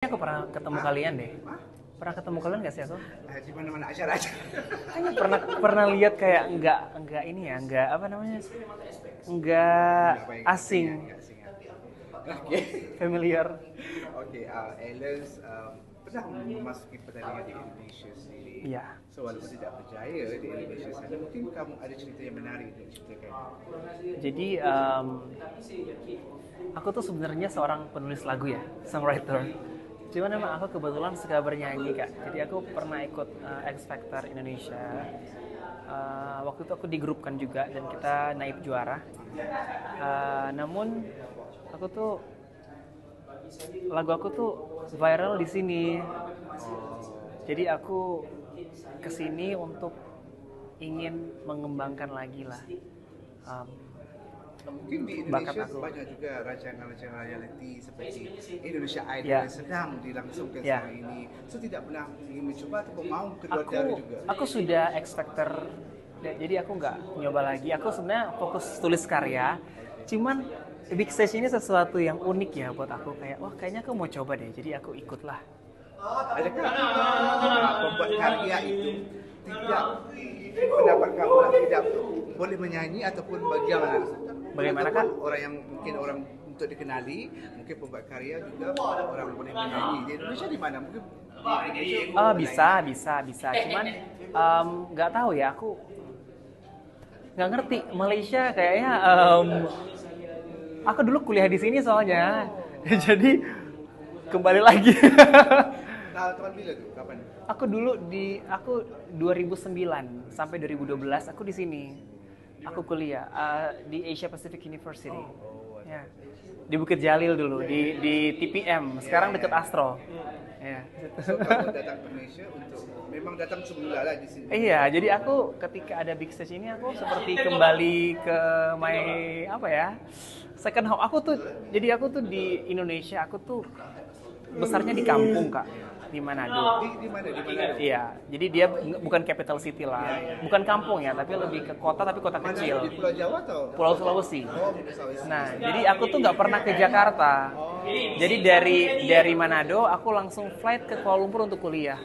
Aku pernah ketemu kalian deh. Pernah ketemu kalian nggak sih aku? Di mana-mana acara aja. Kayaknya pernah lihat kayak nggak ini ya, nggak apa namanya, nggak asing, Oke. familiar. Oke, Alex pernah memasuki pertandingan di Indonesia sendiri. Iya. So walaupun tidak berjaya di Indonesia sana, mungkin kamu ada cerita yang menarik untuk ceritakan. Jadi aku tuh sebenarnya seorang penulis lagu ya, songwriter. Cuman emang aku kebetulan suka bernyanyi kak. Jadi aku pernah ikut X Factor Indonesia. Waktu itu aku digrupkan juga dan kita naik juara. Namun aku tuh lagu aku tuh viral di sini. Jadi aku kesini untuk ingin mengembangkan lagi lah. Mungkin di Indonesia banyak juga rancangan-rancangan reality seperti Indonesia Idol yang sedang dilangsungkan sekarang ini. So tidak pernah ingin mencoba ataupun mau keluar dari juga. Aku sudah X Factor, jadi aku nggak nyoba lagi. Aku sebenarnya fokus tulis karya. Cuman Big Stage ini sesuatu yang unik ya buat aku, kayak wah kayaknya aku mau coba deh. Jadi aku ikutlah. Adakah pembuat karya itu tidak pendapat kamu tidak boleh menyanyi ataupun Bagaimana kak? Orang yang mungkin orang untuk dikenali, mungkin pembuat karya juga orang boleh menyanyi. Di Indonesia di mana? Mungkin di Indonesia bisa. Cuman nggak tahu ya, aku nggak ngerti Malaysia kayaknya. Aku dulu kuliah di sini soalnya, jadi kembali lagi. Tahun bila tuh? Kapan? Aku 2009 sampai 2012 aku di sini. Aku kuliah di Asia Pacific University. Ya. Di Bukit Jalil dulu, di TPM. Sekarang deket Astro. Ya. So, kamu datang ke Indonesia untuk memang datang semula lah di sini. Iya, jadi aku ketika ada Big Stage ini aku seperti kembali ke my second home. Aku tuh di Indonesia, aku tuh besarnya di kampung kak, di Manado. Di mana? Di mana? Iya, jadi dia bukan capital city lah, bukan kampung ya, tapi lebih ke kota, tapi kota kecil. Di Pulau Jawa atau? Pulau Sulawesi. Oh, Sulawesi. Nah, jadi aku tuh nggak pernah ke Jakarta. Jadi dari Manado aku langsung flight ke Kuala Lumpur untuk kuliah.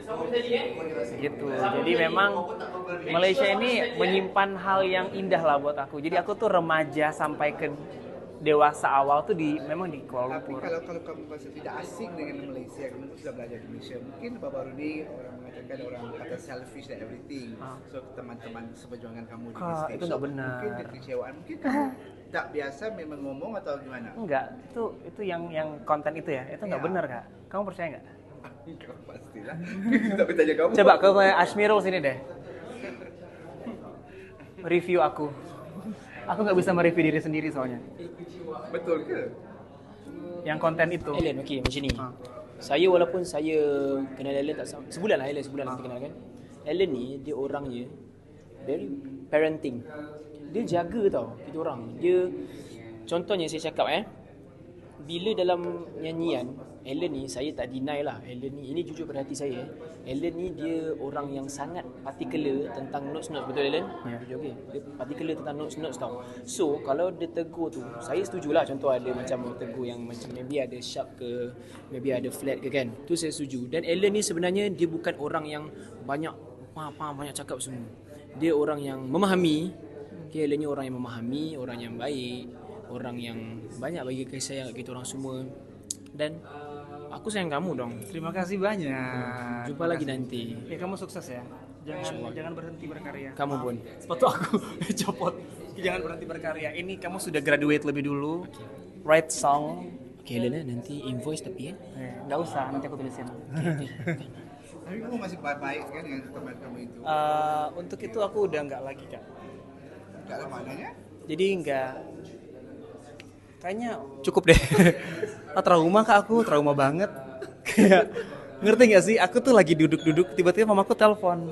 Gitu. Jadi memang Malaysia ini menyimpan hal yang indah lah buat aku. Jadi aku tuh remaja sampai ke dewasa awal tuh memang di Kuala Lumpur. Tapi kalau kamu merasa tidak asing dengan Malaysia, kamu sudah belajar di Malaysia, mungkin baru-baru ini orang mengatakan orang kata selfish dan everything. So teman-teman seperjuangan kamu di stage, itu nggak benar. Mungkin kekecewaan, mungkin kamu tak biasa memang ngomong atau gimana? Enggak, itu yang konten itu ya, itu nggak benar kak. Kamu percaya nggak? Pastilah. Kita bertanya kamu. Coba ke Ashmirul sini deh. Review aku. Aku nggak bisa mereview diri sendiri soalnya. Betul ke? Yang konten itu. Ellen, okey macam ni. Saya walaupun saya kenal Ellen tak sebulan lah, Ellen sebulan kita kenal kan. Ellen ni dia orangnya very parenting. Dia jaga tau kita orang. Dia contohnya saya cakap bila dalam nyanyian Ellen ni, saya tak deny lah, Ellen ni, ini jujur pada hati saya, Ellen ni dia orang yang sangat particular tentang notes-notes, betul Ellen? Ya. Jujur, okay. Dia particular tentang notes-notes tau. So kalau dia tegur tu, saya setujulah, contoh ada macam tegur yang macam maybe ada sharp ke, maybe ada flat ke kan, tu saya setuju. Dan Ellen ni sebenarnya dia bukan orang yang banyak banyak cakap semua. Dia orang yang memahami. Okay, Ellen ni orang yang memahami, orang yang baik, orang yang banyak bagi kasih sayang kat kita orang semua. Dan aku sayang kamu dong. Terima kasih banyak. Jumpa lagi nanti. Ya kamu sukses ya. Jangan berhenti berkarya. Kamu pun. Sepatu aku copot. Jangan berhenti berkarya. Ini kamu sudah graduate lebih dulu. Write song. Okay Lena, nanti invoice tapi Nggak usah, nanti aku tulisin. Tapi kamu masih baik kan dengan teman kamu itu? Untuk itu aku udah nggak lagi kak. Enggak lah maknanya? Jadi nggak. Kayaknya cukup deh. Trauma kak, aku trauma banget. Kayak ngerti nggak sih? Aku tuh lagi duduk-duduk, tiba-tiba mamaku telepon,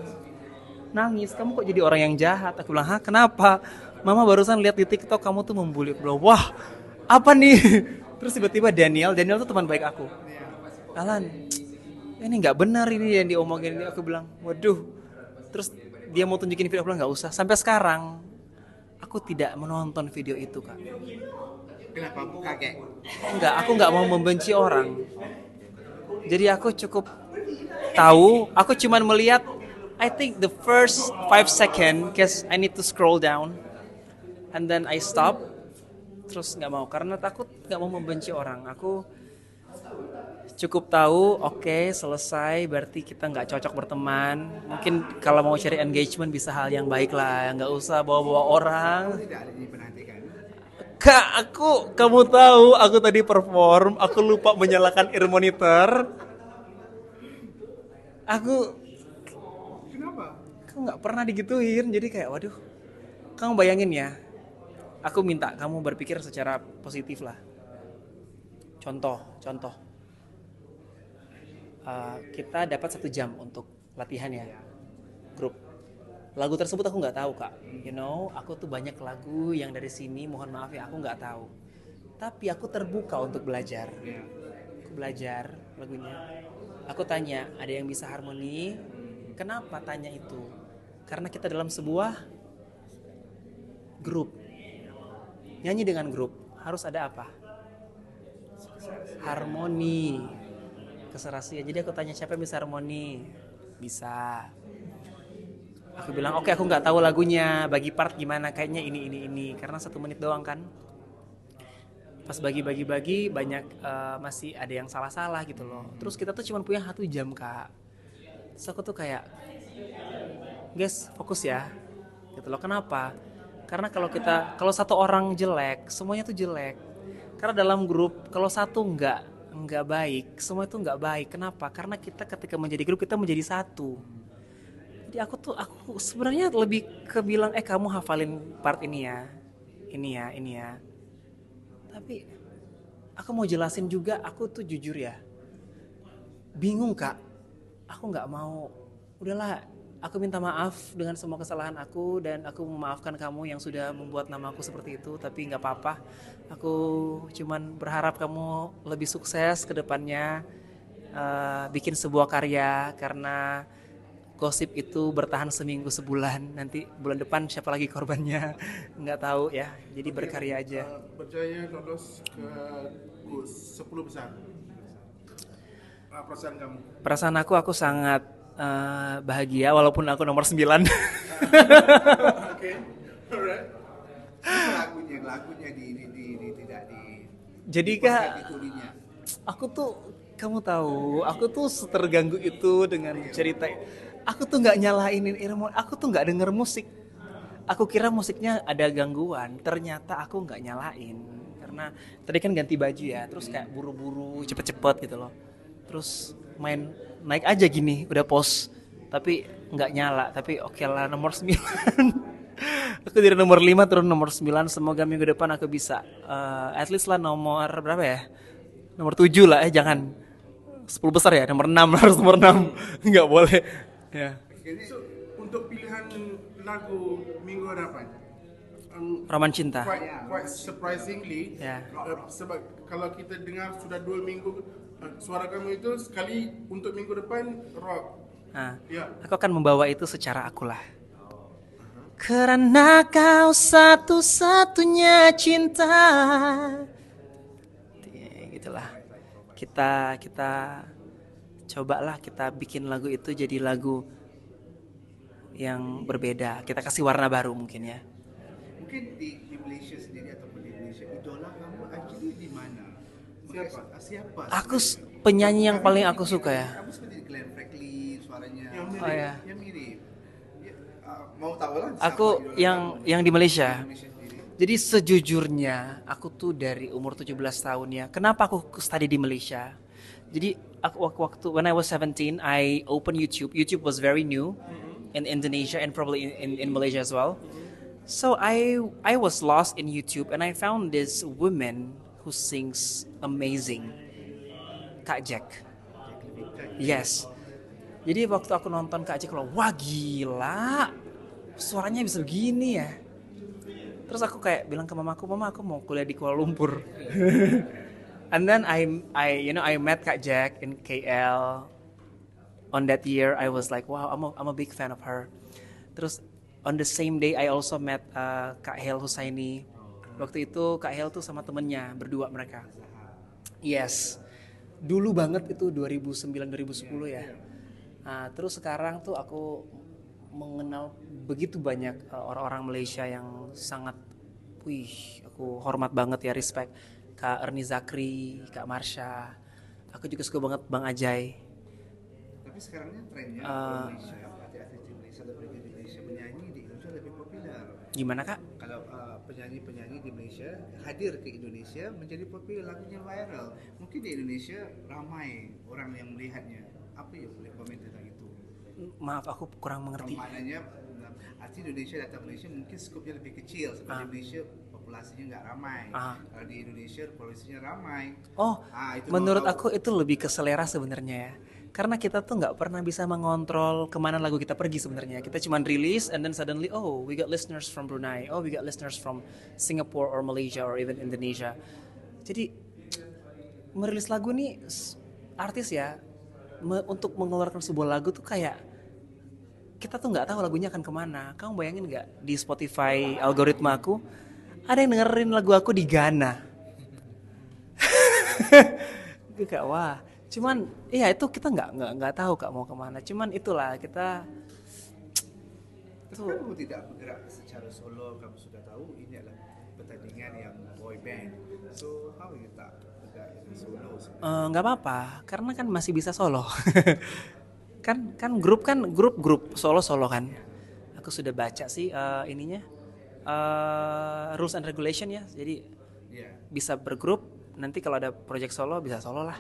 nangis. Kamu kok jadi orang yang jahat? Aku bilang, hah kenapa? Mama barusan lihat di TikTok kamu tuh membuli. Aku bilang, wah apa nih? Terus tiba-tiba Daniel tuh teman baik aku. Alan, ini nggak benar ini yang diomongin ini. Aku bilang, waduh. Terus dia mau tunjukin video, aku bilang nggak usah. Sampai sekarang aku tidak menonton video itu kak. Kenapa kamu kaget? Enggak, aku nggak mau membenci orang. Jadi aku cukup tahu, aku cuman melihat I think the first 5 second cause I need to scroll down and then I stop. Terus nggak mau karena takut nggak mau membenci orang. Aku cukup tahu, oke, selesai, berarti kita nggak cocok berteman. Mungkin kalau mau cari engagement bisa hal yang baik lah, nggak usah bawa-bawa orang. Tidak ada diperhatikan. Kak, kamu tahu, aku tadi perform, aku lupa menyalakan ear monitor. Aku Kenapa? nggak pernah digituin, jadi kayak, waduh, kamu bayangin ya, aku minta kamu berpikir secara positif lah. Contoh. Kita dapat 1 jam untuk latihan ya, grup. Lagu tersebut aku nggak tahu kak, aku tuh banyak lagu yang dari sini, mohon maaf ya aku nggak tahu. Tapi aku terbuka untuk belajar. Aku belajar lagunya. Aku tanya, ada yang bisa harmoni? Kenapa tanya itu? Karena kita dalam sebuah grup. Nyanyi dengan grup harus ada apa? Harmoni. Keserasian. Jadi aku tanya siapa yang bisa harmoni? Bisa. Aku bilang oke, aku nggak tahu lagunya, bagi part gimana, kayaknya ini karena 1 menit doang kan. Pas bagi banyak masih ada yang salah gitu loh. Terus kita tuh cuma punya 1 jam kak. Terus aku tuh kayak guys fokus ya gitu loh. Kenapa? Karena kalau 1 orang jelek semuanya tuh jelek. Karena dalam grup kalau 1 nggak baik, semua itu nggak baik. Kenapa? Karena kita ketika menjadi grup kita menjadi 1. Jadi aku sebenarnya lebih ke bilang kamu hafalin part ini ya. Tapi aku mau jelasin juga, aku tuh jujur ya, bingung kak. Aku nggak mau. Udahlah, aku minta maaf dengan semua kesalahan aku dan aku memaafkan kamu yang sudah membuat nama aku seperti itu. Tapi nggak apa-apa. Aku cuman berharap kamu lebih sukses ke depannya, bikin sebuah karya, karena gosip itu bertahan seminggu sebulan. Nanti bulan depan siapa lagi korbannya nggak tahu ya. Jadi berkarya aja. Berjaya lolos ke 10 besar. Perasaan kamu? Perasaan aku sangat bahagia walaupun aku nomor 9. Oke, alright. Lagunya tidak di. Jadi kak, aku tuh kamu tahu, aku tuh terganggu itu dengan cerita. Aku tuh nggak nyalainin earphone, aku tuh nggak denger musik. Aku kira musiknya ada gangguan, ternyata aku nggak nyalain karena tadi kan ganti baju ya, terus kayak buru-buru cepet-cepet gitu loh. Terus main naik aja gini, udah pause, tapi nggak nyala. Tapi oke lah, nomor 9. Aku dari nomor 5 turun nomor 9. Semoga minggu depan aku bisa at least lah nomor berapa ya? Nomor 7 lah, jangan 10 besar ya, nomor 6 harus nomor 6. Nggak boleh. Ya. So, untuk pilihan lagu minggu hadapan, Roman Cinta. quite surprisingly, Ya. Sebab kalau kita dengar sudah 2 minggu suara kamu itu sekali untuk minggu depan rock. Nah, Ya. aku akan membawa itu secara akulah. Karena kau satu-satunya cinta. Gitulah. Kita cobalah kita bikin lagu itu jadi lagu yang berbeda. Kita kasih warna baru mungkin ya. Mungkin di Malaysia sendiri ataupun di Indonesia, idola kamu actually di mana? Siapa? Aku penyanyi yang paling aku suka ya. Kamu seperti Glenn Fredly, suaranya Oh ya. yang mirip. Mau tahu lah? Aku siapa idola yang di Malaysia. kamu? Indonesia sendiri. Jadi sejujurnya aku tuh dari umur 17 tahun ya. Kenapa aku study di Malaysia? Jadi aku waktu when I was 17 I opened YouTube. YouTube was very new in Indonesia and probably in Malaysia as well. So I was lost in YouTube and I found this woman who sings amazing. Kak Jack. Yes. Jadi waktu aku nonton Kak Jack, wah gila. Suaranya bisa begini ya. Terus aku kayak bilang ke mamaku, "Mama, aku mau kuliah di Kuala Lumpur." And then I met Kak Jack in KL. On that year I was like, wow, I'm a big fan of her. Terus on the same day I also met Kak Hel Husaini. Waktu itu Kak Hel tuh sama temennya berdua mereka. Yes. dulu banget itu 2009 2010 ya. Nah, terus sekarang tuh aku mengenal begitu banyak orang-orang Malaysia yang sangat, aku hormat banget ya, respect. Kak Ernie Zakri, Kak Marsha. Aku juga suka banget Bang Ajay. Tapi sekarangnya trennya orang Malaysia, artis di Malaysia, selebriti di Malaysia menyanyi di Indonesia lebih populer. Gimana Kak? Kalau penyanyi-penyanyi di Malaysia hadir ke Indonesia menjadi populer, lagunya viral. Mungkin di Indonesia ramai orang yang melihatnya. Apa yang boleh komen tentang itu? Maaf, aku kurang mengerti. Maknanya artis Indonesia datang ke Malaysia mungkin skopnya lebih kecil. Seperti Indonesia populasinya nggak ramai. Kalau di Indonesia populasinya ramai. Itu Menurut aku itu lebih ke selera sebenarnya ya. Karena kita tuh nggak pernah bisa mengontrol kemana lagu kita pergi sebenarnya. Kita cuma rilis and then suddenly, we got listeners from Brunei, we got listeners from Singapore or Malaysia or even Indonesia. Jadi merilis lagu nih artis ya, untuk mengeluarkan sebuah lagu tuh kayak kita tuh nggak tahu lagunya akan kemana. Kamu bayangin nggak di Spotify algoritma aku ada yang dengerin lagu aku di Ghana? Gue kayak wah. Cuman iya itu kita nggak tahu Kak mau kemana. Cuman itulah kita tuh. Kamu tidak bergerak secara solo, kamu sudah tahu ini adalah pertandingan yang boy band. So how you tak bergerak solo? Nggak apa-apa, karena kan masih bisa solo. kan grup solo kan. Aku sudah baca sih ininya rules and regulation ya. Jadi bisa bergrup. Nanti kalau ada project solo bisa solo lah.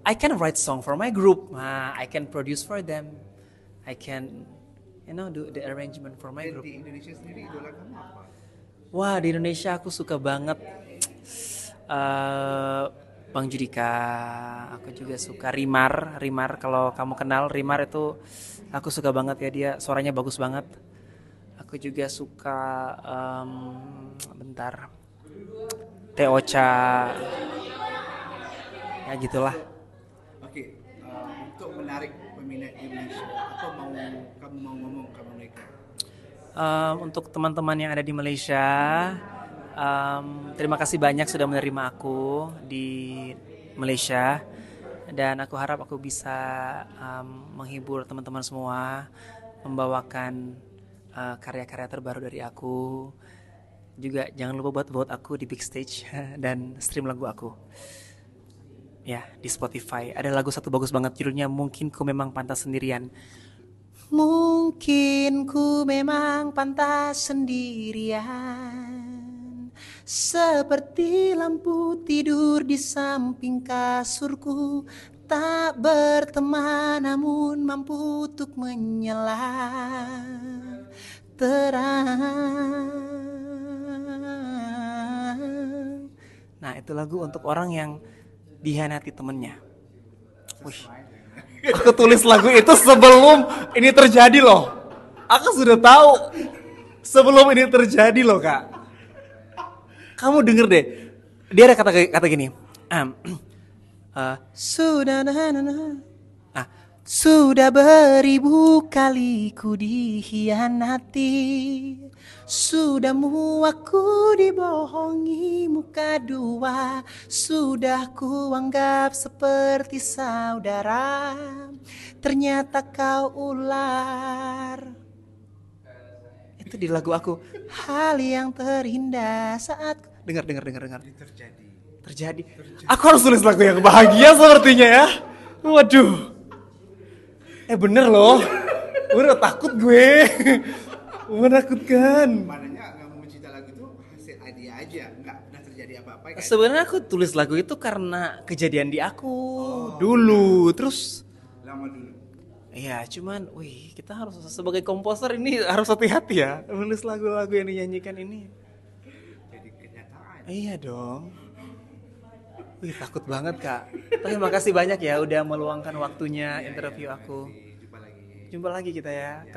I can write song for my group. I can produce for them. I can, do the arrangement for my group. Di Indonesia sendiri idola kamu apa? Wah, di Indonesia aku suka banget Bang Judika. Aku juga suka Rimar. Kalau kamu kenal Rimar itu, aku suka banget ya, dia suaranya bagus banget. Aku juga suka Teocha. Ya gitulah. Oke, untuk menarik peminat di Malaysia, apa kamu mau ngomong ke mereka? Untuk teman-teman yang ada di Malaysia, terima kasih banyak sudah menerima aku di Malaysia, dan aku harap aku bisa menghibur teman-teman semua, membawakan karya-karya terbaru dari aku. Juga jangan lupa buat vote aku di Big Stage dan stream lagu aku. Ya, di Spotify ada lagu satu bagus banget, judulnya Mungkin Ku Memang Pantas Sendirian. Mungkin ku memang pantas sendirian, seperti lampu tidur di samping kasurku, tak berteman namun mampu untuk menyala terang. Nah, itu lagu untuk orang yang dihianati temennya. Wih, aku tulis lagu itu sebelum ini terjadi loh. Aku sudah tahu sebelum ini terjadi loh Kak. Kamu denger deh, dia ada kata gini. Sudah beribu kali ku dikhianati, sudah muak ku dibohongi muka dua, sudah ku anggap seperti saudara, ternyata kau ular. Itu di lagu aku. Hal yang terindah saat dengar. Terjadi. Aku harus tulis lagu yang bahagia sepertinya ya. Waduh. Bener loh. Udah takut gue. Menakutkan. Maknanya nggak mau mencipta lagu itu hasil ide aja, nggak pernah terjadi apa-apa kan? Sebenarnya aku tulis lagu itu karena kejadian di aku dulu, terus lama dulu. Iya, cuman, kita harus sebagai komposer ini harus hati-hati ya, menulis lagu-lagu yang dinyanyikan ini. Jadi kenyataan. Iya dong. Takut banget Kak. Tapi makasih banyak ya udah meluangkan waktunya interview aku. Jumpa lagi. Jumpa lagi kita ya.